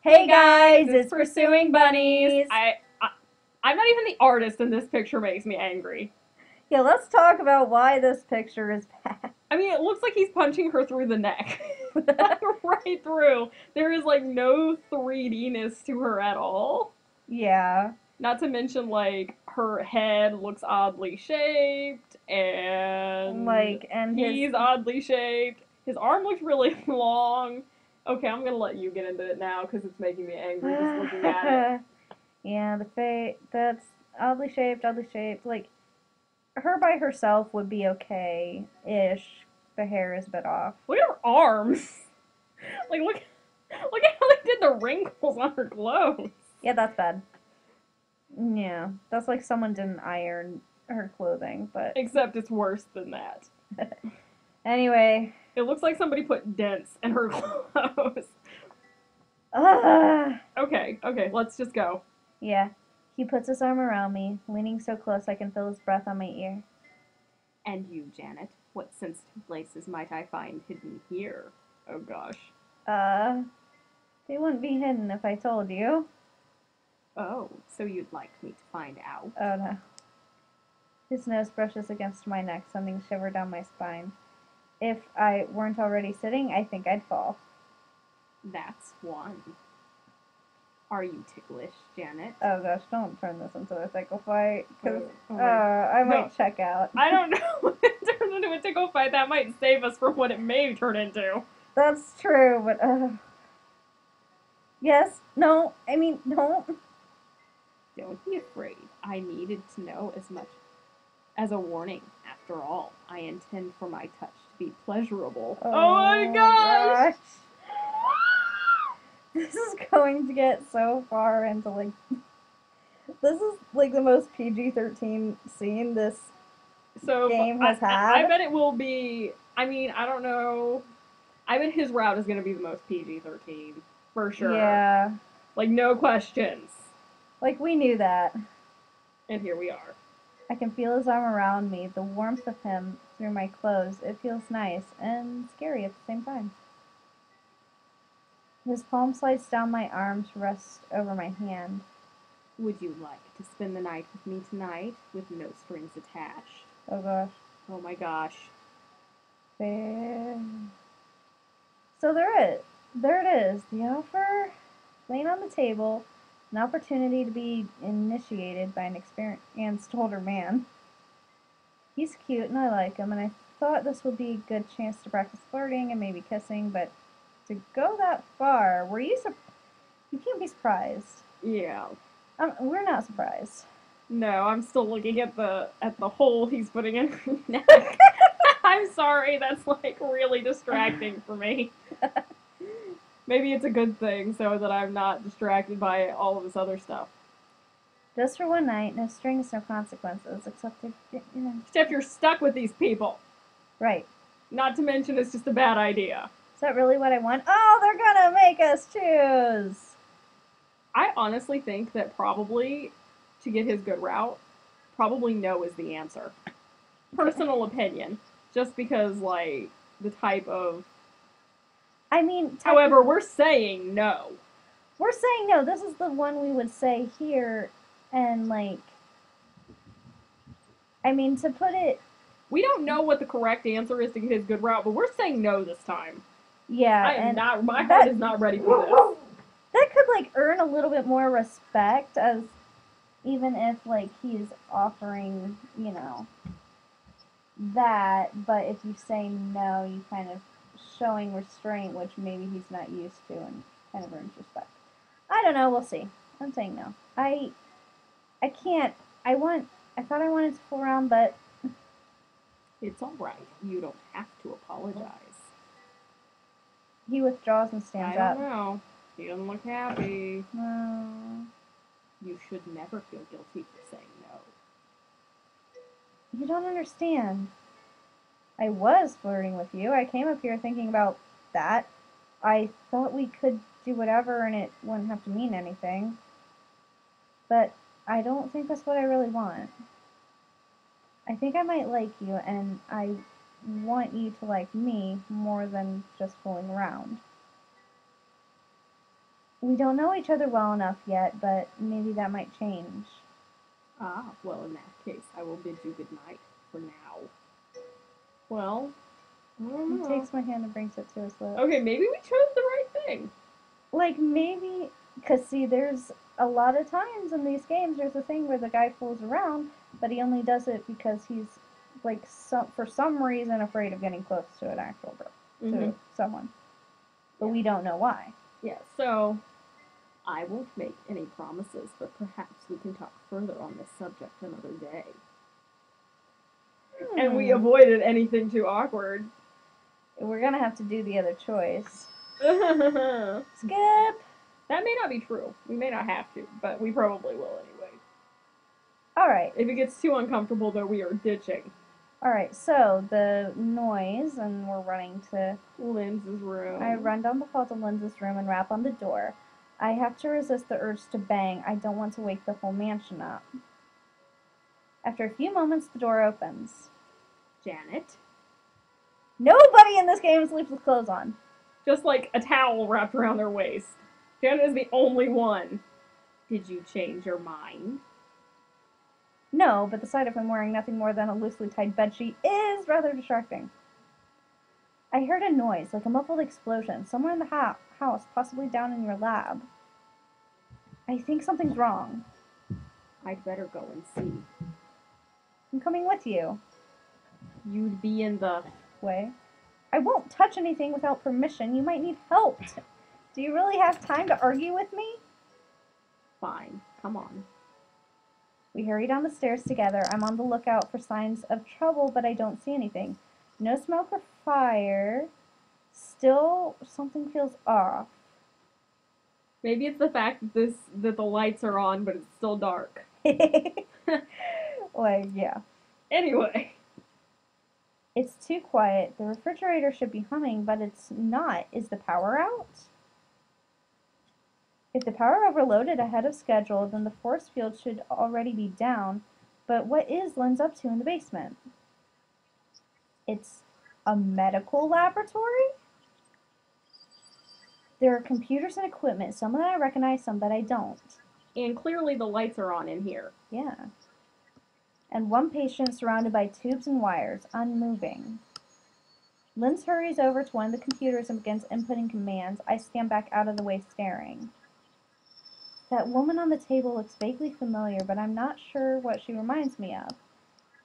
Hey guys, it's Pursuing Bunnies. I'm not even the artist, and this picture makes me angry. Yeah, let's talk about why this picture is bad. I mean, it looks like he's punching her through the neck. Like, right through. There is, like, no 3D-ness to her at all. Yeah. Not to mention, like, her head looks oddly shaped, and And he's oddly shaped. His arm looks really long. Okay, I'm gonna let you get into it now, because it's making me angry just looking at it. Yeah, the face, that's oddly shaped. Like, her by herself would be okay-ish. The hair is a bit off. Look at her arms. Like, look at how they did the wrinkles on her clothes. Yeah, that's bad. Yeah, that's like someone didn't iron her clothing, but... Except it's worse than that. Anyway. It looks like somebody put dents in her clothes. Okay, let's just go. Yeah. He puts his arm around me, leaning so close I can feel his breath on my ear. And you, Janet, what sensitive places might I find hidden here? Oh gosh. They wouldn't be hidden if I told you. Oh, so you'd like me to find out? Oh no. His nose brushes against my neck, sending a shiver down my spine. If I weren't already sitting, I think I'd fall. That's one. Are you ticklish, Janet? Oh gosh, don't turn this into a tickle fight, because I might check out. I don't know if it turns into a tickle fight. That might save us from what it may turn into. That's true, but yes, no, I mean, don't. Don't be afraid. I needed to know as much as a warning. After all, I intend for my touch to be pleasurable. Oh my gosh! This is going to get so far into, like... This is, like, the most PG-13 scene this game has had. I bet it will be... I mean, I don't know. I bet his route is going to be the most PG-13. For sure. Yeah. Like, no questions. Like, we knew that. And here we are. I can feel his arm around me, the warmth of him through my clothes. It feels nice and scary at the same time. His palm slides down my arm to rest over my hand. Would you like to spend the night with me tonight, with no strings attached? Oh gosh. Oh my gosh. There. So there it is. The offer laying on the table, an opportunity to be initiated by an experienced older man. He's cute and I like him, and I thought this would be a good chance to practice flirting and maybe kissing, but to go that far, you can't be surprised. Yeah. We're not surprised. No, I'm still looking at the hole he's putting in her neck. I'm sorry, that's like really distracting for me. Maybe it's a good thing so that I'm not distracted by all of this other stuff. Just for one night, no strings, no consequences, except if, Except you're stuck with these people. Right. Not to mention it's just a bad idea. Is that really what I want? Oh, they're gonna make us choose! I honestly think that probably, to get his good route, probably no is the answer. Personal opinion. Just because, like, the type of... I mean... However, we're saying no. We're saying no. This is the one we would say here, and, like... I mean, to put it... We don't know what the correct answer is to get his good route, but we're saying no this time. Yeah, my heart is not ready for this. That could, like, earn a little bit more respect, as even if, like, he's offering, that, but if you say no, you kind of showing restraint, which maybe he's not used to, and kind of earns respect. I don't know, we'll see. I'm saying no. I can't, I thought I wanted to fool around, but... It's alright. You don't have to apologize. He withdraws and stands up. I don't know. He doesn't look happy. No. You should never feel guilty for saying no. You don't understand. I was flirting with you. I came up here thinking about that. I thought we could do whatever and it wouldn't have to mean anything. But I don't think that's what I really want. I think I might like you, and I want you to like me more than just fooling around. We don't know each other well enough yet, but maybe that might change. Ah, well, in that case, I will bid you good night for now. Well, I don't He know. takes my hand and brings it to his lips. Okay, maybe we chose the right thing. Like, maybe, because see, there's a lot of times in these games, there's a thing where the guy fools around, but he only does it because he's, like, for some reason afraid of getting close to an actual girl, to someone. But we don't know why. Yeah, so I won't make any promises, but perhaps we can talk further on this subject another day. And we avoided anything too awkward. We're gonna have to do the other choice. That Skip! may not be true. We may not have to, but we probably will anyway. Alright. If it gets too uncomfortable, though, we are ditching. Alright, so the noise, and we're running to Linds' room. I run down the hall to Linds's room and rap on the door. I have to resist the urge to bang. I don't want to wake the whole mansion up. After a few moments, the door opens. Janet? Nobody in this game sleeps with clothes on. Just like a towel wrapped around their waist. Janet is the only one. Did you change your mind? No, but the sight of him wearing nothing more than a loosely tied bedsheet is rather distracting. I heard a noise, like a muffled explosion, somewhere in the house, possibly down in your lab. I think something's wrong. I'd better go and see. I'm coming with you. You'd be in the way. I won't touch anything without permission. You might need help. Do you really have time to argue with me? Fine. Come on. We hurry down the stairs together. I'm on the lookout for signs of trouble, but I don't see anything. No smoke or fire. Still, something feels off. Maybe it's the fact that the lights are on, but it's still dark. Like, yeah. Anyway. It's too quiet. The refrigerator should be humming, but it's not. Is the power out? If the power overloaded ahead of schedule, then the force field should already be down. But what is Linds up to in the basement? It's a medical laboratory? There are computers and equipment, some that I recognize, some that I don't. And clearly the lights are on in here. Yeah. And one patient surrounded by tubes and wires, unmoving. Linds hurries over to one of the computers and begins inputting commands. I stand back out of the way, staring. That woman on the table looks vaguely familiar, but I'm not sure what she reminds me of.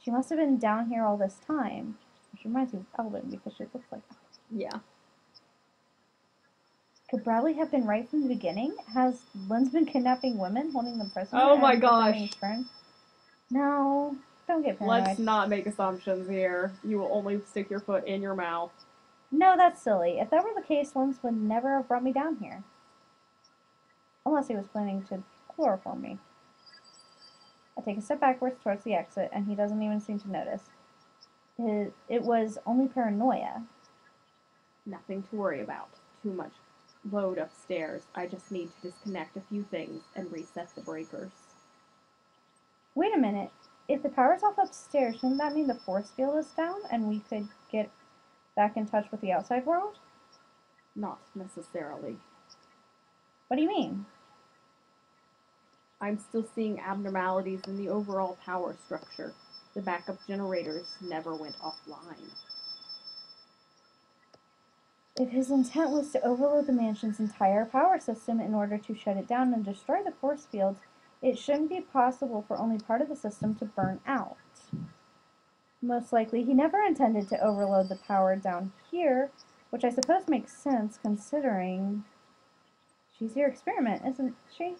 She must have been down here all this time. Which reminds me of Elvin, because she looks like that. Yeah. Could Bradley have been right from the beginning? Has Linds been kidnapping women, holding them prisoner? Oh my gosh. No, don't get paranoid. Let's not make assumptions here. You will only stick your foot in your mouth. No, that's silly. If that were the case, Linds would never have brought me down here. Unless he was planning to chloroform me. I take a step backwards towards the exit, and he doesn't even seem to notice. It was only paranoia. Nothing to worry about. Too much load upstairs. I just need to disconnect a few things and reset the breakers. Wait a minute. If the power's off upstairs, shouldn't that mean the force field is down and we could get back in touch with the outside world? Not necessarily. What do you mean? I'm still seeing abnormalities in the overall power structure. The backup generators never went offline. If his intent was to overload the mansion's entire power system in order to shut it down and destroy the force fields, it shouldn't be possible for only part of the system to burn out. Most likely, he never intended to overload the power down here, which I suppose makes sense considering she's your experiment, isn't she?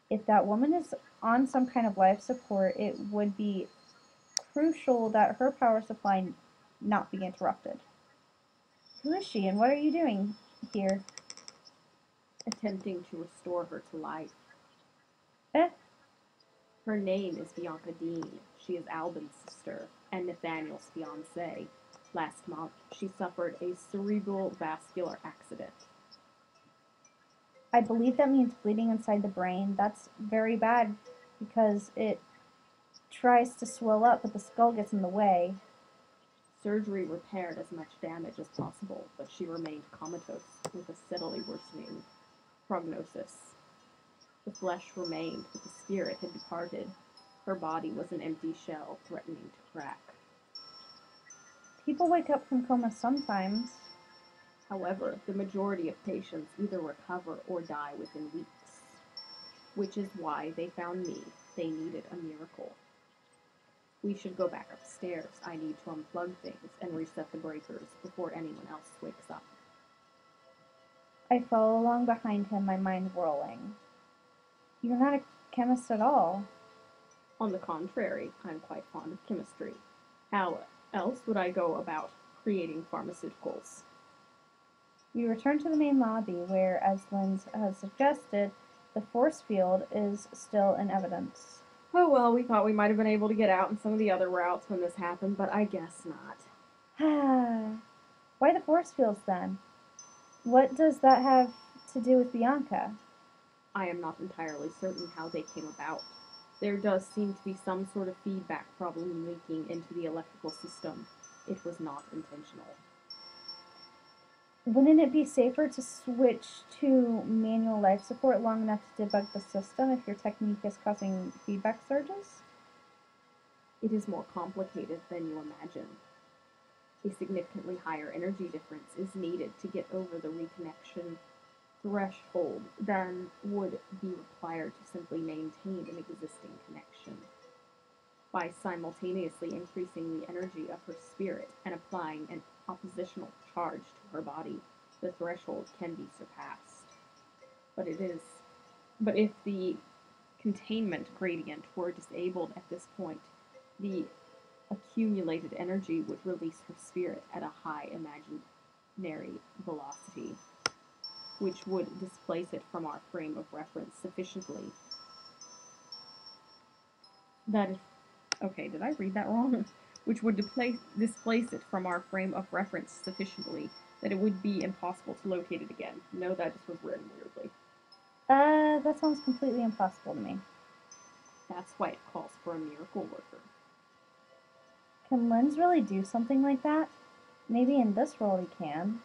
If that woman is on some kind of life support, it would be crucial that her power supply not be interrupted. Who is she, and what are you doing here? Attempting to restore her to life. Eh? Her name is Bianca Dean. She is Albin's sister and Nathaniel's fiancée. Last month, she suffered a cerebral vascular accident. I believe that means bleeding inside the brain. That's very bad because it tries to swell up, but the skull gets in the way. Surgery repaired as much damage as possible, but she remained comatose with a steadily worsening prognosis. The flesh remained, but the spirit had departed. Her body was an empty shell, threatening to crack. People wake up from coma sometimes. However, the majority of patients either recover or die within weeks, which is why they found me. They needed a miracle. We should go back upstairs. I need to unplug things and reset the breakers before anyone else wakes up. I follow along behind him, my mind whirling. You're not a chemist at all. On the contrary, I'm quite fond of chemistry. How else would I go about creating pharmaceuticals? We return to the main lobby where, as Linds has suggested, the force field is still in evidence. Oh well, we thought we might have been able to get out in some of the other routes when this happened, but I guess not. Why the force fields then? What does that have to do with Bianca? I am not entirely certain how they came about. There does seem to be some sort of feedback problem leaking into the electrical system. It was not intentional. Wouldn't it be safer to switch to manual life support long enough to debug the system if your technique is causing feedback surges? It is more complicated than you imagine. A significantly higher energy difference is needed to get over the reconnection threshold than would be required to simply maintain an existing connection. By simultaneously increasing the energy of her spirit and applying an oppositional charge to her body, the threshold can be surpassed. But if the containment gradient were disabled at this point, the accumulated energy would release her spirit at a high imaginary velocity, which would displace it from our frame of reference sufficiently that if... Okay, did I read that wrong? Which would displace it from our frame of reference sufficiently that it would be impossible to locate it again. No, that just was written weirdly. That sounds completely impossible to me. That's why it calls for a miracle worker. Can Linds really do something like that? Maybe in this role he can.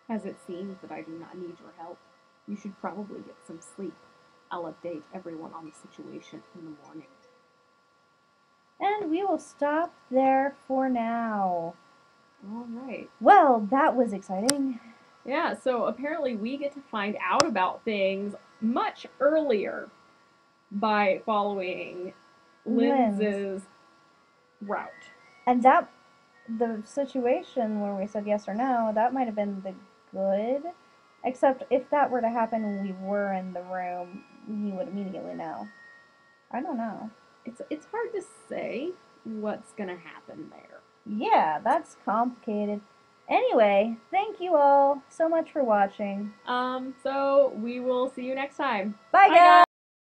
As it seems that I do not need your help, you should probably get some sleep. I'll update everyone on the situation in the morning. And we will stop there for now. All right. Well, that was exciting. Yeah, so apparently we get to find out about things much earlier by following Linds's route. And that, the situation where we said yes or no, that might have been the good. Except if that were to happen when we were in the room, he would immediately know. I don't know. It's hard to say what's gonna happen there. Yeah, that's complicated. Anyway, thank you all so much for watching. So we will see you next time. Bye guys!